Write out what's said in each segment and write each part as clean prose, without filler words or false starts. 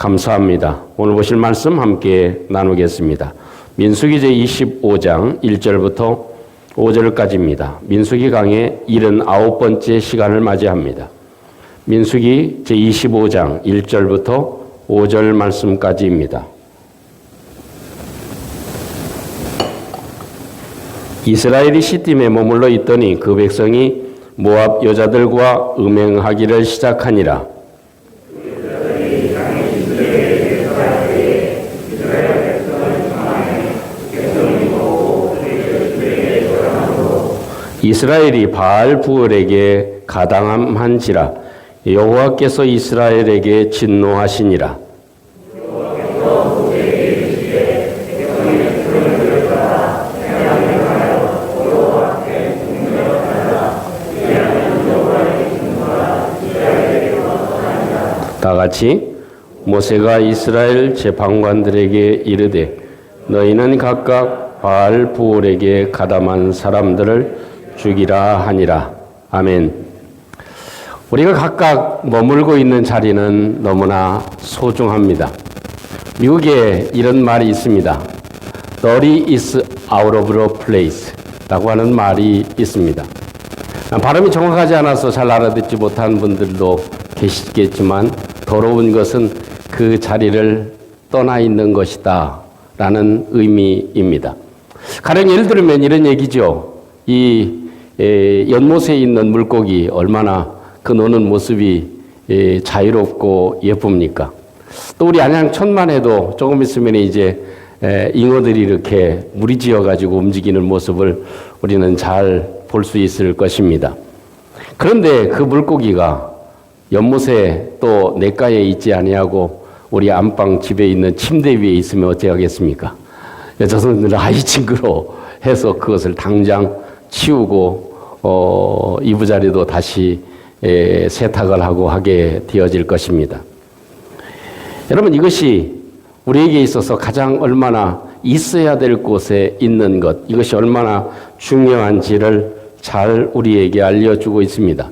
감사합니다. 오늘 보실 말씀 함께 나누겠습니다. 민수기 제25장 1절부터 5절까지입니다. 민수기 강의 79번째 시간을 맞이합니다. 민수기 제25장 1절부터 5절 말씀까지입니다. 이스라엘이 시딤에 머물러 있더니 그 백성이 모압 여자들과 음행하기를 시작하니라. 이스라엘이 바알 부올에게 가담한지라 여호와께서 이스라엘에게 진노하시니라. 다 같이 모세가 이스라엘 재판관들에게 이르되 너희는 각각 바알 부올에게 가담한 사람들을 죽이라 하니라. 아멘. 우리가 각각 머물고 있는 자리는 너무나 소중합니다. 미국에 이런 말이 있습니다. Dirty is out of the place 라고 하는 말이 있습니다. 발음이 정확하지 않아서 잘 알아듣지 못한 분들도 계시겠지만 더러운 것은 그 자리를 떠나 있는 것이다 라는 의미입니다. 가령 예를 들면 이런 얘기죠. 이 연못에 있는 물고기 얼마나 그 노는 모습이 자유롭고 예쁩니까? 또 우리 안양천만 해도 조금 있으면 이제 잉어들이 이렇게 무리지어 가지고 움직이는 모습을 우리는 잘 볼 수 있을 것입니다. 그런데 그 물고기가 연못에 또 냇가에 있지 아니하고 우리 안방 집에 있는 침대 위에 있으면 어찌하겠습니까? 여자분들은 아이 징그러워 해서 그것을 당장 치우고 이부자리도 다시 세탁을 하고 하게 되어질 것입니다. 여러분, 이것이 우리에게 있어서 가장 얼마나 있어야 될 곳에 있는 것, 이것이 얼마나 중요한지를 잘 우리에게 알려주고 있습니다.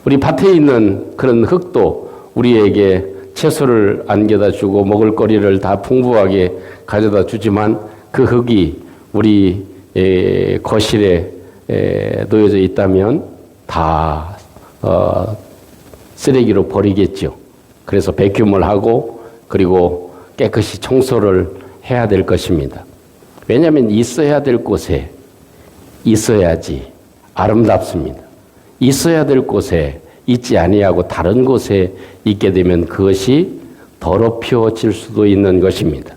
우리 밭에 있는 그런 흙도 우리에게 채소를 안겨다 주고 먹을거리를 다 풍부하게 가져다 주지만 그 흙이 우리 거실에 놓여져 있다면 다 쓰레기로 버리겠죠. 그래서 배큐음을 하고 그리고 깨끗이 청소를 해야 될 것입니다. 왜냐하면 있어야 될 곳에 있어야지 아름답습니다. 있어야 될 곳에 있지 아니하고 다른 곳에 있게 되면 그것이 더럽혀질 수도 있는 것입니다.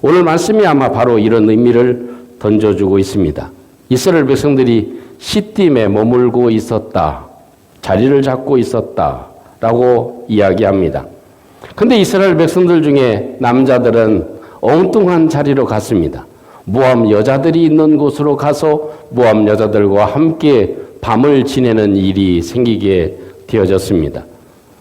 오늘 말씀이 아마 바로 이런 의미를 던져주고 있습니다. 이스라엘 백성들이 시딤에 머물고 있었다. 자리를 잡고 있었다. 라고 이야기합니다. 근데 이스라엘 백성들 중에 남자들은 엉뚱한 자리로 갔습니다. 모압 여자들이 있는 곳으로 가서 모압 여자들과 함께 밤을 지내는 일이 생기게 되어졌습니다.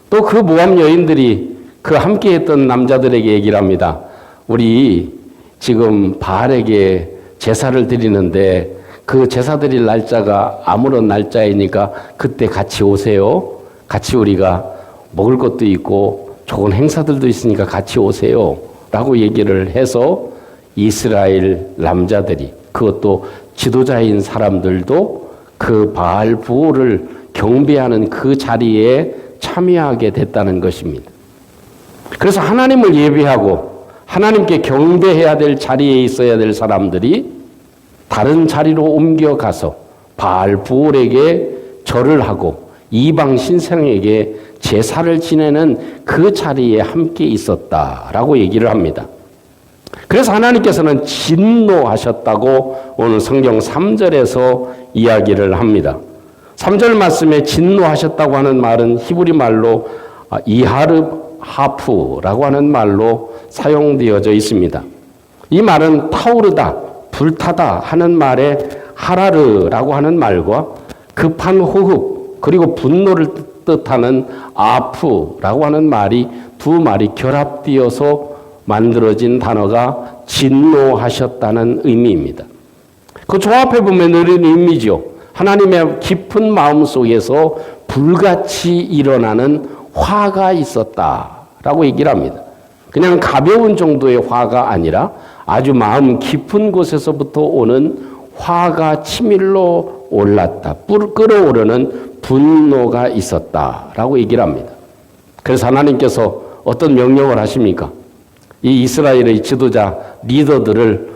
또 그 모압 여인들이 그 함께 했던 남자들에게 얘기를 합니다. 우리 지금 바알에게 제사를 드리는데 그 제사 드릴 날짜가 아무런 날짜이니까 그때 같이 오세요. 같이 우리가 먹을 것도 있고 좋은 행사들도 있으니까 같이 오세요. 라고 얘기를 해서 이스라엘 남자들이, 그것도 지도자인 사람들도 그 바알 부올을 경배하는 그 자리에 참여하게 됐다는 것입니다. 그래서 하나님을 예배하고 하나님께 경배해야 될 자리에 있어야 될 사람들이 다른 자리로 옮겨가서 바알 부올에게 절을 하고 이방 신상에게 제사를 지내는 그 자리에 함께 있었다라고 얘기를 합니다. 그래서 하나님께서는 진노하셨다고 오늘 성경 3절에서 이야기를 합니다. 3절 말씀에 진노하셨다고 하는 말은 히브리 말로 이하르하프라고 하는 말로 사용되어져 있습니다. 이 말은 타오르다, 불타다 하는 말에 하라르라고 하는 말과 급한 호흡 그리고 분노를 뜻하는 아프라고 하는 말이 두 말이 결합되어서 만들어진 단어가 진노하셨다는 의미입니다. 그 조합해 보면 이런 의미죠. 하나님의 깊은 마음 속에서 불같이 일어나는 화가 있었다라고 얘기를 합니다. 그냥 가벼운 정도의 화가 아니라 아주 마음 깊은 곳에서부터 오는 화가 치밀러 올랐다. 끓어오르는 분노가 있었다라고 얘기를 합니다. 그래서 하나님께서 어떤 명령을 하십니까? 이 이스라엘의 지도자 리더들을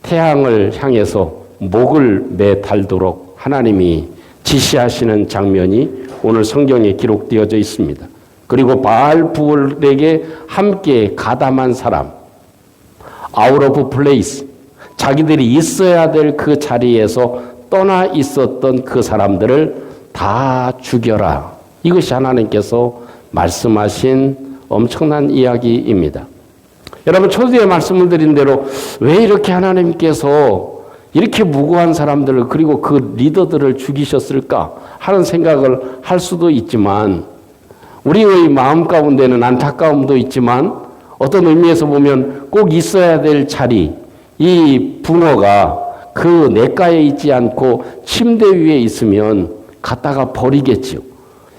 태양을 향해서 목을 매달도록 하나님이 지시하시는 장면이 오늘 성경에 기록되어져 있습니다. 그리고 바알부올에게 함께 가담한 사람, out of place, 자기들이 있어야 될 그 자리에서 떠나 있었던 그 사람들을 다 죽여라. 이것이 하나님께서 말씀하신 엄청난 이야기입니다. 여러분, 초대에 말씀을 드린 대로 왜 이렇게 하나님께서 이렇게 무고한 사람들을 그리고 그 리더들을 죽이셨을까 하는 생각을 할 수도 있지만 우리의 마음 가운데는 안타까움도 있지만 어떤 의미에서 보면 꼭 있어야 될 자리, 이 붕어가 그 냇가에 있지 않고 침대 위에 있으면 갖다가 버리겠지요.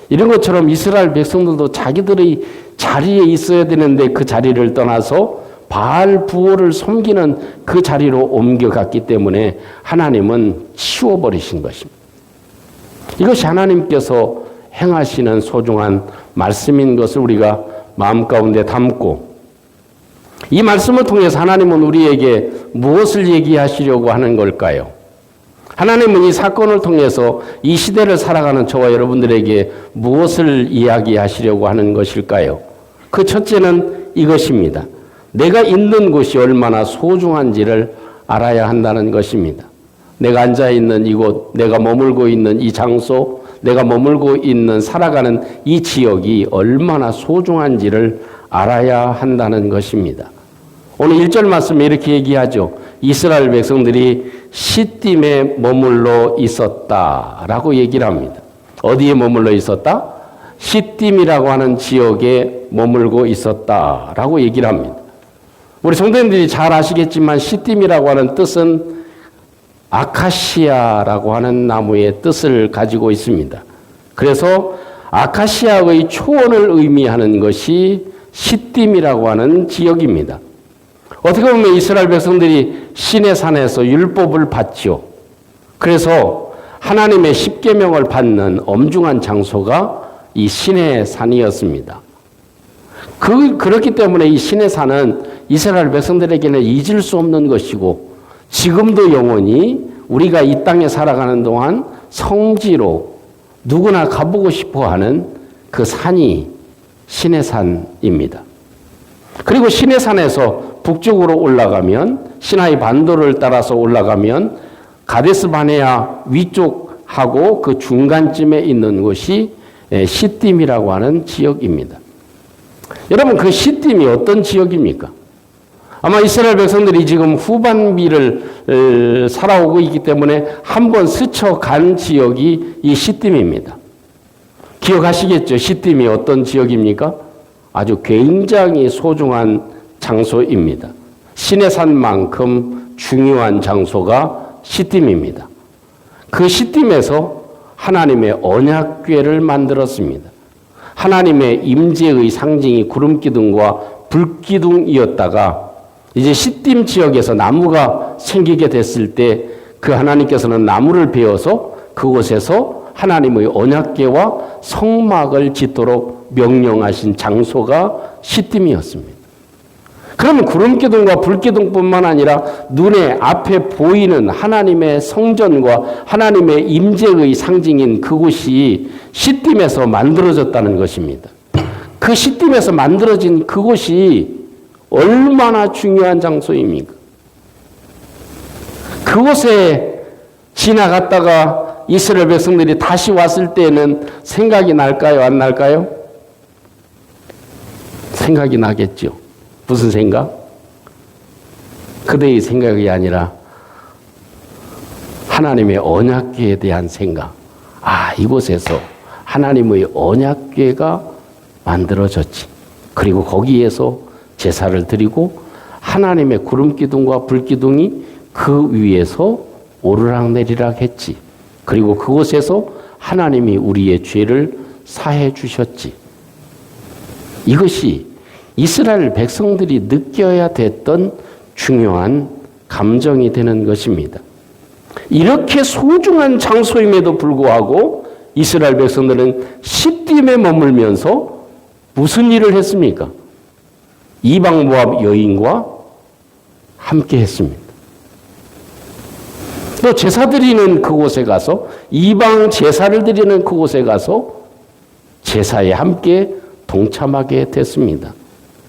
이런 것처럼 이스라엘 백성들도 자기들의 자리에 있어야 되는데 그 자리를 떠나서 바알 부호를 섬기는 그 자리로 옮겨갔기 때문에 하나님은 치워버리신 것입니다. 이것이 하나님께서 행하시는 소중한 말씀인 것을 우리가 마음 가운데 담고 이 말씀을 통해서 하나님은 우리에게 무엇을 얘기하시려고 하는 걸까요? 하나님은 이 사건을 통해서 이 시대를 살아가는 저와 여러분들에게 무엇을 이야기하시려고 하는 것일까요? 그 첫째는 이것입니다. 내가 있는 곳이 얼마나 소중한지를 알아야 한다는 것입니다. 내가 앉아있는 이곳, 내가 머물고 있는 이 장소, 내가 머물고 있는 살아가는 이 지역이 얼마나 소중한지를 알아야 한다는 것입니다. 오늘 1절 말씀에 이렇게 얘기하죠. 이스라엘 백성들이 시딤에 머물러 있었다라고 얘기를 합니다. 어디에 머물러 있었다? 시딤이라고 하는 지역에 머물고 있었다라고 얘기를 합니다. 우리 성도님들이 잘 아시겠지만 시딤이라고 하는 뜻은 아카시아라고 하는 나무의 뜻을 가지고 있습니다. 그래서 아카시아의 초원을 의미하는 것이 시딤이라고 하는 지역입니다. 어떻게 보면 이스라엘 백성들이 시내산에서 율법을 받지요. 그래서 하나님의 십계명을 받는 엄중한 장소가 이 시내산이었습니다. 그렇기 때문에 이 시내산은 이스라엘 백성들에게는 잊을 수 없는 것이고 지금도 영원히 우리가 이 땅에 살아가는 동안 성지로 누구나 가보고 싶어하는 그 산이 시내산입니다. 그리고 시내산에서 북쪽으로 올라가면 시나이 반도를 따라서 올라가면 가데스 바네아 위쪽하고 그 중간쯤에 있는 곳이 시딤이라고 하는 지역입니다. 여러분, 그 시딤이 어떤 지역입니까? 아마 이스라엘 백성들이 지금 후반기를 살아오고 있기 때문에 한번 스쳐간 지역이 이 시딤입니다. 기억하시겠죠? 시딤이 어떤 지역입니까? 아주 굉장히 소중한 장소입니다. 시내산만큼 중요한 장소가 시딤입니다. 그 시딤에서 하나님의 언약궤를 만들었습니다. 하나님의 임재의 상징이 구름기둥과 불기둥이었다가 이제 시딤 지역에서 나무가 생기게 됐을 때 그 하나님께서는 나무를 베어서 그곳에서 하나님의 언약궤와 성막을 짓도록 명령하신 장소가 시딤이었습니다. 그러면 구름기둥과 불기둥뿐만 아니라 눈에 앞에 보이는 하나님의 성전과 하나님의 임재의 상징인 그곳이 시딤에서 만들어졌다는 것입니다. 그 시딤에서 만들어진 그곳이 얼마나 중요한 장소입니까? 그곳에 지나갔다가 이스라엘 백성들이 다시 왔을 때는 생각이 날까요? 안 날까요? 생각이 나겠죠. 무슨 생각? 그대의 생각이 아니라 하나님의 언약궤에 대한 생각. 아, 이곳에서 하나님의 언약궤가 만들어졌지. 그리고 거기에서 제사를 드리고 하나님의 구름기둥과 불기둥이 그 위에서 오르락내리락 했지. 그리고 그곳에서 하나님이 우리의 죄를 사해 주셨지. 이것이 이스라엘 백성들이 느껴야 됐던 중요한 감정이 되는 것입니다. 이렇게 소중한 장소임에도 불구하고 이스라엘 백성들은 시딤에 머물면서 무슨 일을 했습니까? 이방 모압 여인과 함께 했습니다. 또 제사 드리는 그곳에 가서, 이방 제사를 드리는 그곳에 가서 제사에 함께 동참하게 됐습니다.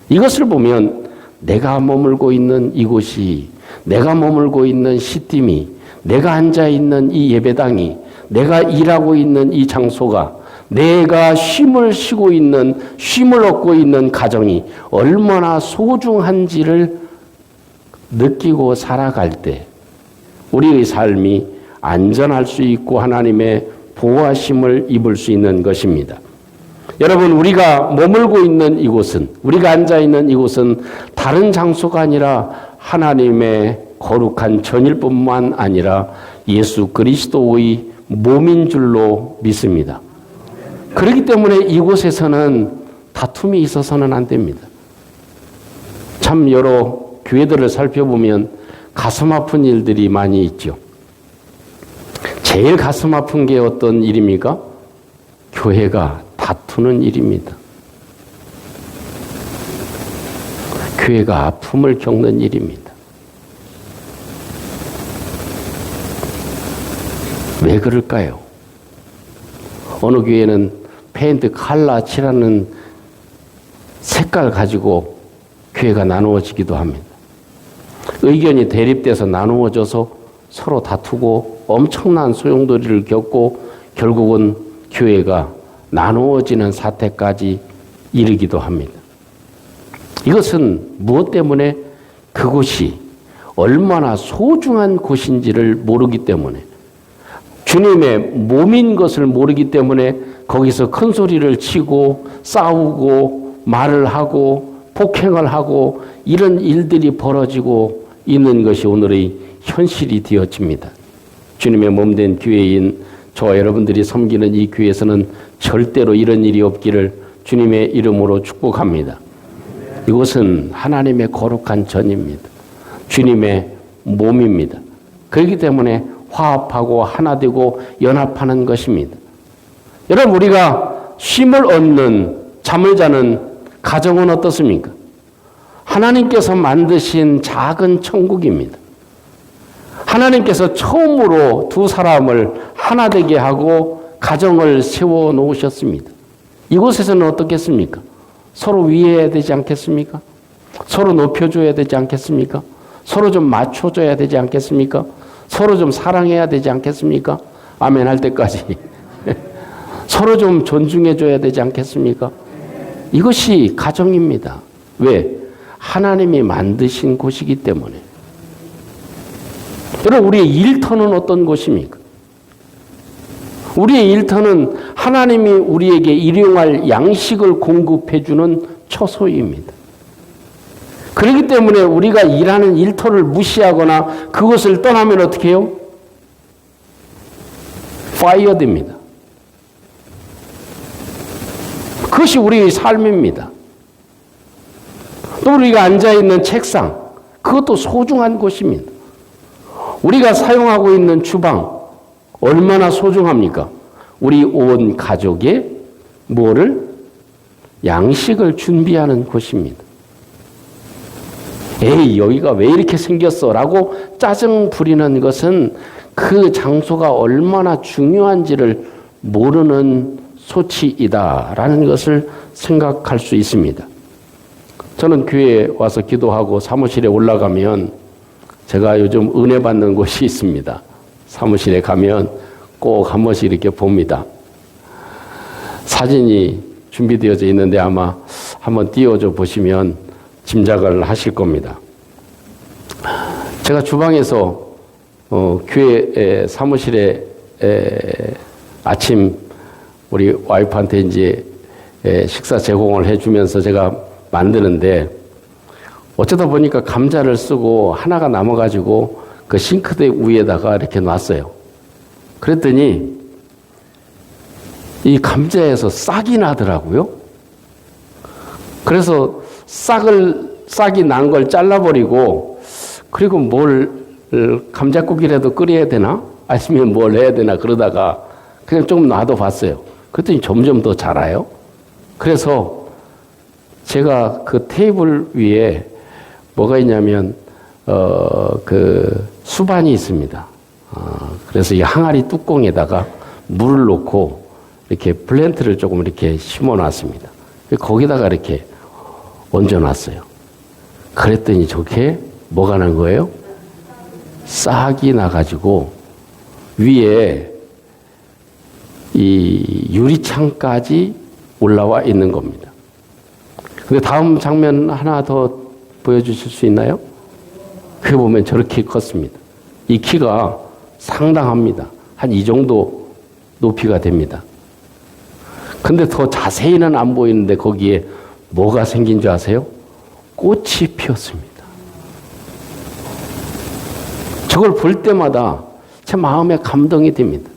이것을 보면 내가 머물고 있는 이곳이, 내가 머물고 있는 시딤이, 내가 앉아 있는 이 예배당이, 내가 일하고 있는 이 장소가, 내가 쉼을 쉬고 있는, 쉼을 얻고 있는 가정이 얼마나 소중한지를 느끼고 살아갈 때 우리의 삶이 안전할 수 있고 하나님의 보호하심을 입을 수 있는 것입니다. 여러분, 우리가 머물고 있는 이곳은, 우리가 앉아 있는 이곳은 다른 장소가 아니라 하나님의 거룩한 전일 뿐만 아니라 예수 그리스도의 몸인 줄로 믿습니다. 그렇기 때문에 이곳에서는 다툼이 있어서는 안 됩니다. 참 여러 교회들을 살펴보면 가슴 아픈 일들이 많이 있죠. 제일 가슴 아픈 게 어떤 일입니까? 교회가 다투는 일입니다. 교회가 아픔을 겪는 일입니다. 왜 그럴까요? 어느 교회는 페인트 칼라 칠하는 색깔 가지고 교회가 나누어지기도 합니다. 의견이 대립돼서 나누어져서 서로 다투고 엄청난 소용돌이를 겪고 결국은 교회가 나누어지는 사태까지 이르기도 합니다. 이것은 무엇 때문에? 그곳이 얼마나 소중한 곳인지를 모르기 때문에, 주님의 몸인 것을 모르기 때문에 거기서 큰 소리를 치고 싸우고 말을 하고 폭행을 하고 이런 일들이 벌어지고 있는 것이 오늘의 현실이 되어집니다. 주님의 몸된 교회인 저와 여러분들이 섬기는 이 교회에서는 절대로 이런 일이 없기를 주님의 이름으로 축복합니다. 이곳은 하나님의 거룩한 전입니다. 주님의 몸입니다. 그렇기 때문에 화합하고 하나 되고 연합하는 것입니다. 여러분, 우리가 쉼을 얻는, 잠을 자는 가정은 어떻습니까? 하나님께서 만드신 작은 천국입니다. 하나님께서 처음으로 두 사람을 하나 되게 하고 가정을 세워 놓으셨습니다. 이곳에서는 어떻겠습니까? 서로 위해야 되지 않겠습니까? 서로 높여줘야 되지 않겠습니까? 서로 좀 맞춰줘야 되지 않겠습니까? 서로 좀 사랑해야 되지 않겠습니까? 아멘 할 때까지. 서로 좀 존중해줘야 되지 않겠습니까? 이것이 가정입니다. 왜? 하나님이 만드신 곳이기 때문에. 여러분, 우리의 일터는 어떤 곳입니까? 우리의 일터는 하나님이 우리에게 일용할 양식을 공급해주는 처소입니다. 그렇기 때문에 우리가 일하는 일터를 무시하거나 그것을 떠나면 어떻게 해요? 파이어 됩니다. 그것이 우리의 삶입니다. 또 우리가 앉아있는 책상, 그것도 소중한 곳입니다. 우리가 사용하고 있는 주방, 얼마나 소중합니까? 우리 온 가족의 뭐를? 양식을 준비하는 곳입니다. 에이, 여기가 왜 이렇게 생겼어? 라고 짜증 부리는 것은 그 장소가 얼마나 중요한지를 모르는 소치이다라는 것을 생각할 수 있습니다. 저는 교회에 와서 기도하고 사무실에 올라가면 제가 요즘 은혜 받는 곳이 있습니다. 사무실에 가면 꼭 한 번씩 이렇게 봅니다. 사진이 준비되어져 있는데 아마 한번 띄워줘 보시면 짐작을 하실 겁니다. 제가 주방에서 교회 사무실에 아침 우리 와이프한테 이제 식사 제공을 해주면서 제가 만드는데 어쩌다 보니까 감자를 쓰고 하나가 남아가지고 그 싱크대 위에다가 이렇게 놨어요. 그랬더니 이 감자에서 싹이 나더라고요. 그래서 싹이 난 걸 잘라버리고, 그리고 감자국이라도 끓여야 되나? 아니면 뭘 해야 되나? 그러다가 그냥 좀 놔둬봤어요. 그랬더니 점점 더 자라요. 그래서 제가 그 테이블 위에 뭐가 있냐면, 그 수반이 있습니다. 그래서 이 항아리 뚜껑에다가 물을 넣고 이렇게 플랜트를 조금 이렇게 심어 놨습니다. 거기다가 이렇게 얹어 놨어요. 그랬더니 저게 뭐가 난 거예요? 싹이 나가지고 위에 이 유리창까지 올라와 있는 겁니다. 근데 다음 장면 하나 더 보여주실 수 있나요? 그게 보면 저렇게 컸습니다. 이 키가 상당합니다. 한 이 정도 높이가 됩니다. 근데 더 자세히는 안 보이는데 거기에 뭐가 생긴 줄 아세요? 꽃이 피었습니다. 저걸 볼 때마다 제 마음에 감동이 됩니다.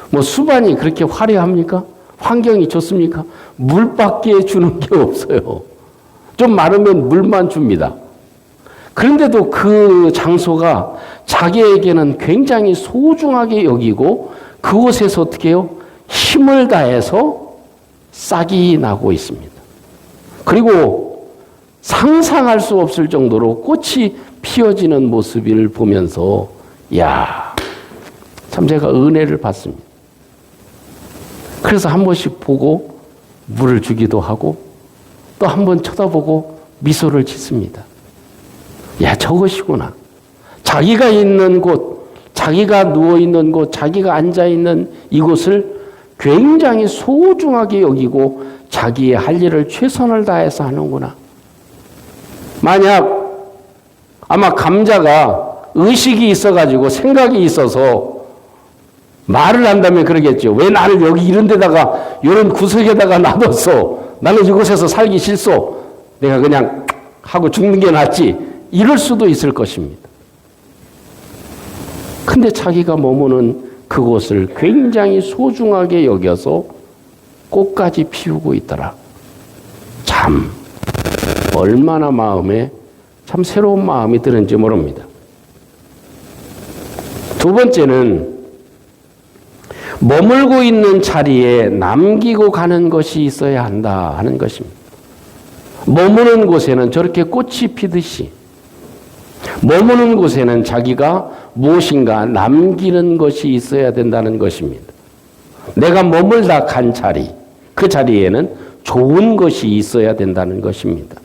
뭐 수반이 그렇게 화려합니까? 환경이 좋습니까? 물밖에 주는 게 없어요. 좀 마르면 물만 줍니다. 그런데도 그 장소가 자기에게는 굉장히 소중하게 여기고 그곳에서 어떻게 해요? 힘을 다해서 싹이 나고 있습니다. 그리고 상상할 수 없을 정도로 꽃이 피어지는 모습을 보면서 야, 참 제가 은혜를 받습니다. 그래서 한 번씩 보고 물을 주기도 하고 또 한 번 쳐다보고 미소를 짓습니다. 야, 저것이구나. 자기가 있는 곳, 자기가 누워있는 곳, 자기가 앉아있는 이곳을 굉장히 소중하게 여기고 자기의 할 일을 최선을 다해서 하는구나. 만약 아마 감자가 의식이 있어가지고 생각이 있어서 말을 한다면 그러겠죠. 왜 나를 여기 이런 데다가 이런 구석에다가 놔뒀어. 나는 이곳에서 살기 싫소. 내가 그냥 하고 죽는 게 낫지. 이럴 수도 있을 것입니다. 근데 자기가 머무는 그곳을 굉장히 소중하게 여겨서 꽃까지 피우고 있더라. 참 얼마나 마음에 참 새로운 마음이 드는지 모릅니다. 두 번째는 머물고 있는 자리에 남기고 가는 것이 있어야 한다 하는 것입니다. 머무는 곳에는 저렇게 꽃이 피듯이 머무는 곳에는 자기가 무엇인가 남기는 것이 있어야 된다는 것입니다. 내가 머물다 간 자리, 그 자리에는 좋은 것이 있어야 된다는 것입니다.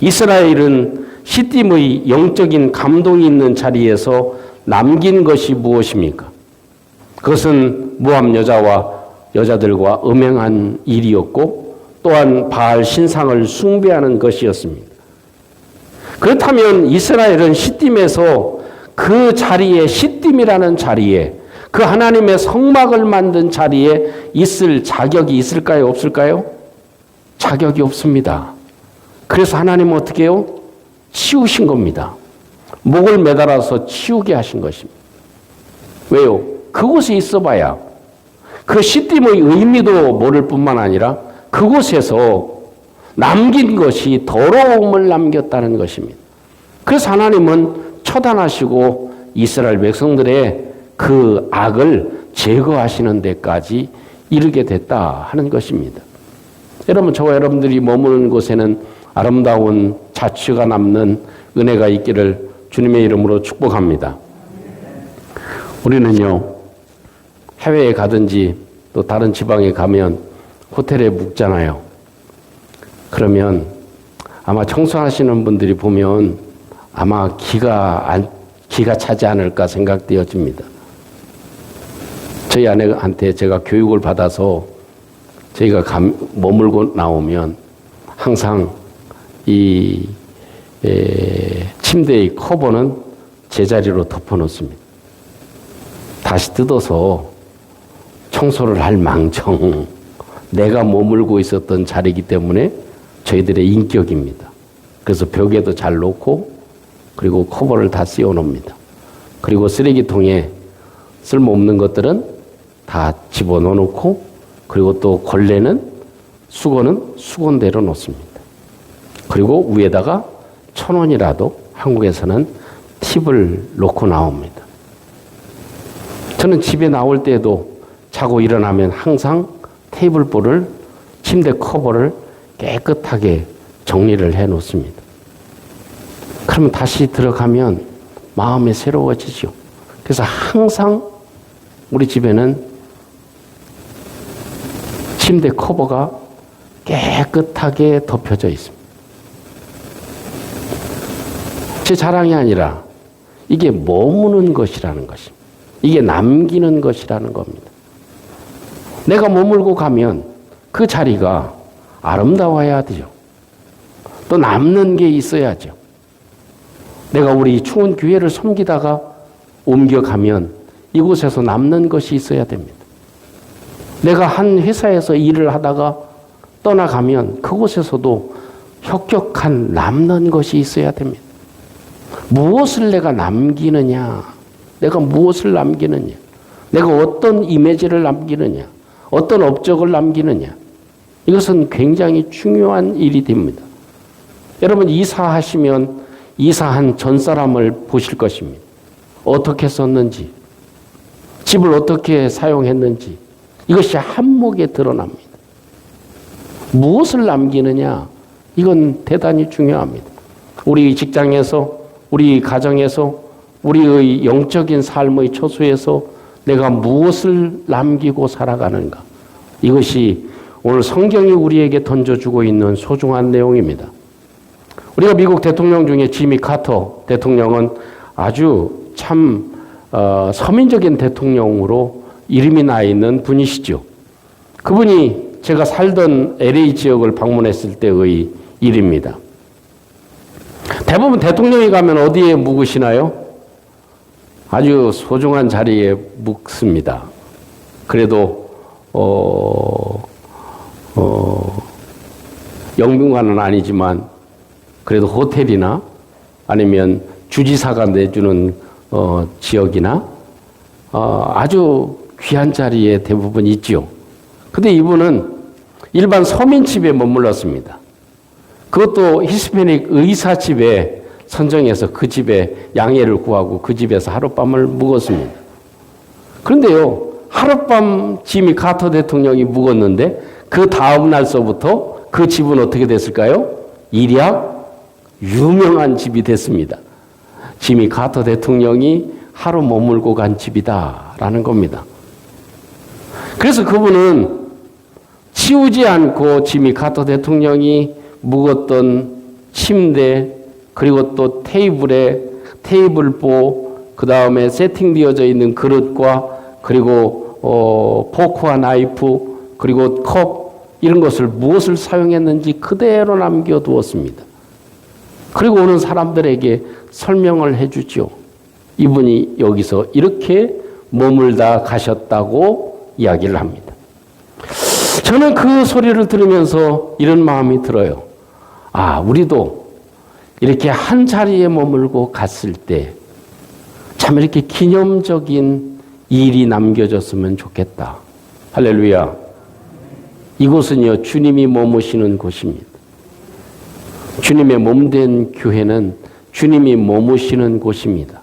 이스라엘은 시딤의 영적인 감동이 있는 자리에서 남긴 것이 무엇입니까? 그것은 모압 여자들과 음행한 일이었고 또한 바알 신상을 숭배하는 것이었습니다. 그렇다면 이스라엘은 시딤에서 그 자리에, 시딤이라는 자리에, 그 하나님의 성막을 만든 자리에 있을 자격이 있을까요? 없을까요? 자격이 없습니다. 그래서 하나님은 어떻게 해요? 치우신 겁니다. 목을 매달아서 치우게 하신 것입니다. 왜요? 그곳에 있어봐야 그 시딤의 의미도 모를 뿐만 아니라 그곳에서 남긴 것이 더러움을 남겼다는 것입니다. 그래서 하나님은 처단하시고 이스라엘 백성들의 그 악을 제거하시는 데까지 이르게 됐다 하는 것입니다. 여러분, 저와 여러분들이 머무는 곳에는 아름다운 자취가 남는 은혜가 있기를 주님의 이름으로 축복합니다. 우리는요, 해외에 가든지 또 다른 지방에 가면 호텔에 묵잖아요. 그러면 아마 청소하시는 분들이 보면 아마 기가 차지 않을까 생각되어집니다. 저희 아내한테 제가 교육을 받아서 저희가 머물고 나오면 항상 이 침대의 커버는 제자리로 덮어놓습니다. 다시 뜯어서 청소를 할 망정, 내가 머물고 있었던 자리이기 때문에 저희들의 인격입니다. 그래서 벽에도 잘 놓고 그리고 커버를 다 씌워 놓습니다. 그리고 쓰레기통에 쓸모없는 것들은 다 집어넣어 놓고 그리고 또 걸레는 수건은 수건대로 놓습니다. 그리고 위에다가 1,000원이라도 한국에서는 팁을 놓고 나옵니다. 저는 집에 나올 때도 자고 일어나면 항상 테이블보를, 침대 커버를 깨끗하게 정리를 해 놓습니다. 그러면 다시 들어가면 마음이 새로워지죠. 그래서 항상 우리 집에는 침대 커버가 깨끗하게 덮여져 있습니다. 제 자랑이 아니라 이게 머무는 것이라는 것입니다. 이게 남기는 것이라는 겁니다. 내가 머물고 가면 그 자리가 아름다워야 되죠. 또 남는 게 있어야죠. 내가 우리 추운 교회를 섬기다가 옮겨가면 이곳에서 남는 것이 있어야 됩니다. 내가 한 회사에서 일을 하다가 떠나가면 그곳에서도 혁혁한 남는 것이 있어야 됩니다. 무엇을 내가 남기느냐? 내가 무엇을 남기느냐? 내가 어떤 이미지를 남기느냐? 어떤 업적을 남기느냐? 이것은 굉장히 중요한 일이 됩니다. 여러분 이사하시면 이사한 전 사람을 보실 것입니다. 어떻게 썼는지, 집을 어떻게 사용했는지 이것이 한몫에 드러납니다. 무엇을 남기느냐? 이건 대단히 중요합니다. 우리 직장에서, 우리 가정에서, 우리의 영적인 삶의 처소에서 내가 무엇을 남기고 살아가는가? 이것이 오늘 성경이 우리에게 던져주고 있는 소중한 내용입니다. 우리가 미국 대통령 중에 지미 카터 대통령은 아주 참 서민적인 대통령으로 이름이 나 있는 분이시죠. 그분이 제가 살던 LA 지역을 방문했을 때의 일입니다. 대부분 대통령이 가면 어디에 묵으시나요? 아주 소중한 자리에 묵습니다. 그래도 영빈관은 아니지만 그래도 호텔이나 아니면 주지사가 내주는 지역이나 아주 귀한 자리에 대부분 있지요. 근데 이분은 일반 서민집에 머물렀습니다. 그것도 히스패닉 의사집에 선정해서 그 집에 양해를 구하고 그 집에서 하룻밤을 묵었습니다. 그런데요, 하룻밤 지미 카터 대통령이 묵었는데 그 다음 날서부터 그 집은 어떻게 됐을까요? 일약 유명한 집이 됐습니다. 지미 카터 대통령이 하루 머물고 간 집이다라는 겁니다. 그래서 그분은 치우지 않고 지미 카터 대통령이 묵었던 침대, 그리고 또 테이블보, 그 다음에 세팅되어져 있는 그릇과 그리고 포크와 나이프, 그리고 컵, 이런 것을 무엇을 사용했는지 그대로 남겨두었습니다. 그리고 오는 사람들에게 설명을 해주죠. 이분이 여기서 이렇게 머물다 가셨다고 이야기를 합니다. 저는 그 소리를 들으면서 이런 마음이 들어요. 아, 우리도 이렇게 한 자리에 머물고 갔을 때 참 이렇게 기념적인 일이 남겨졌으면 좋겠다. 할렐루야. 이곳은요, 주님이 머무시는 곳입니다. 주님의 몸된 교회는 주님이 머무시는 곳입니다.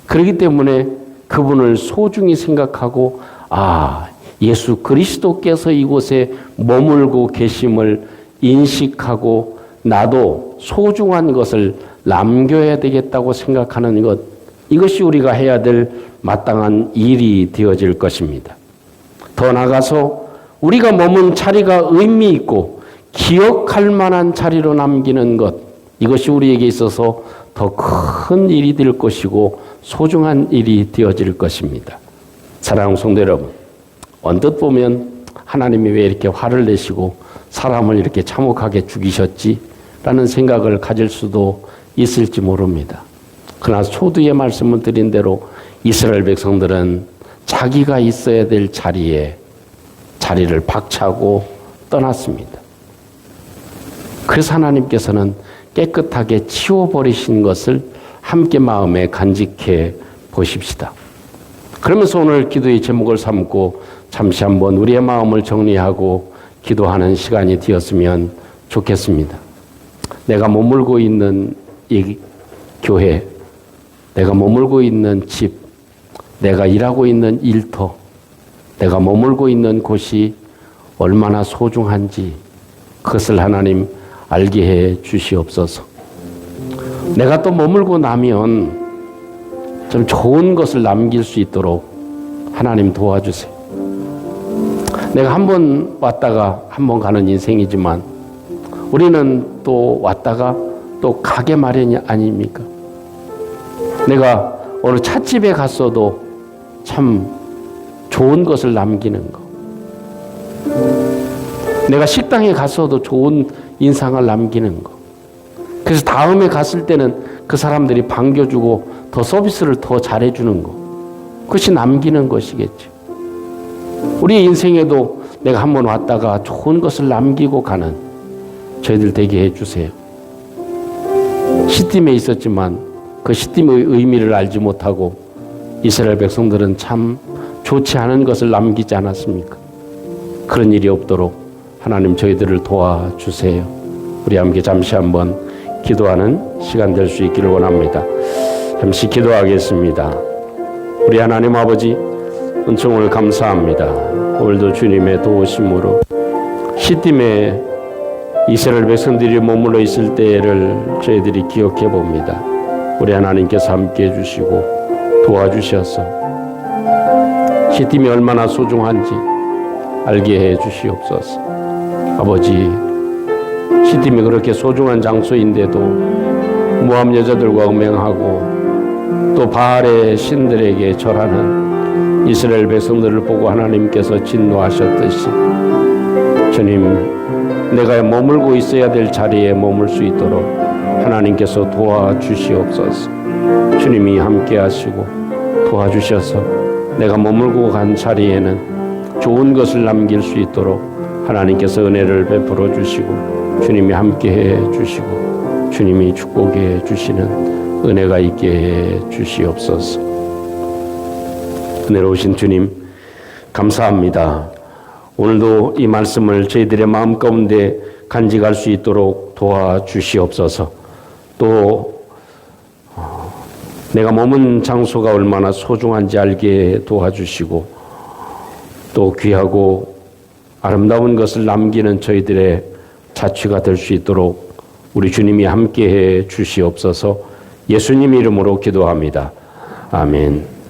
그렇기 때문에 그분을 소중히 생각하고, 아, 예수 그리스도께서 이곳에 머물고 계심을 인식하고 나도 소중한 것을 남겨야 되겠다고 생각하는 것, 이것이 우리가 해야 될 마땅한 일이 되어질 것입니다. 더 나아가서 우리가 머문 자리가 의미 있고 기억할 만한 자리로 남기는 것, 이것이 우리에게 있어서 더 큰 일이 될 것이고 소중한 일이 되어질 것입니다. 사랑하는 성도 여러분, 언뜻 보면 하나님이 왜 이렇게 화를 내시고 사람을 이렇게 참혹하게 죽이셨지? 라는 생각을 가질 수도 있을지 모릅니다. 그러나 초두에 말씀을 드린 대로 이스라엘 백성들은 자기가 있어야 될 자리에 자리를 박차고 떠났습니다. 그래서 하나님께서는 깨끗하게 치워버리신 것을 함께 마음에 간직해 보십시다. 그러면서 오늘 기도의 제목을 삼고 잠시 한번 우리의 마음을 정리하고 기도하는 시간이 되었으면 좋겠습니다. 내가 머물고 있는 이 교회, 내가 머물고 있는 집, 내가 일하고 있는 일터, 내가 머물고 있는 곳이 얼마나 소중한지 그것을 하나님 알게 해 주시옵소서. 내가 또 머물고 나면 좀 좋은 것을 남길 수 있도록 하나님 도와주세요. 내가 한 번 왔다가 한 번 가는 인생이지만 우리는 또 왔다가 또 가게 마련이 아닙니까? 내가 어느 찻집에 갔어도 참 좋은 것을 남기는 거. 내가 식당에 갔어도 좋은 인상을 남기는 거. 그래서 다음에 갔을 때는 그 사람들이 반겨주고 더 서비스를 더 잘해주는 거. 그것이 남기는 것이겠죠. 우리의 인생에도 내가 한번 왔다가 좋은 것을 남기고 가는 저희들 되게 해주세요. 시딤에 있었지만 그 시딤의 의미를 알지 못하고 이스라엘 백성들은 참 좋지 않은 것을 남기지 않았습니까? 그런 일이 없도록 하나님 저희들을 도와주세요. 우리 함께 잠시 한번 기도하는 시간 될 수 있기를 원합니다. 잠시 기도하겠습니다. 우리 하나님 아버지, 은총을 감사합니다. 오늘도 주님의 도우심으로 시딤에 이스라엘 백성들이 머물러 있을 때를 저희들이 기억해 봅니다. 우리 하나님께서 함께 해주시고 도와주셔서 시딤이 얼마나 소중한지 알게 해 주시옵소서. 아버지, 시딤이 그렇게 소중한 장소인데도 모압 여자들과 음행하고 또 바알의 신들에게 절하는 이스라엘 백성들을 보고 하나님께서 진노하셨듯이 주님, 내가 머물고 있어야 될 자리에 머물 수 있도록 하나님께서 도와주시옵소서. 주님이 함께 하시고 도와주셔서 내가 머물고 간 자리에는 좋은 것을 남길 수 있도록 하나님께서 은혜를 베풀어 주시고 주님이 함께 해 주시고 주님이 축복해 주시는 은혜가 있게 해 주시옵소서. 은혜로우신 주님, 감사합니다. 오늘도 이 말씀을 저희들의 마음 가운데 간직할 수 있도록 도와주시옵소서. 또 내가 머문 장소가 얼마나 소중한지 알게 도와주시고 또 귀하고 아름다운 것을 남기는 저희들의 자취가 될 수 있도록 우리 주님이 함께해 주시옵소서. 예수님 이름으로 기도합니다. 아멘.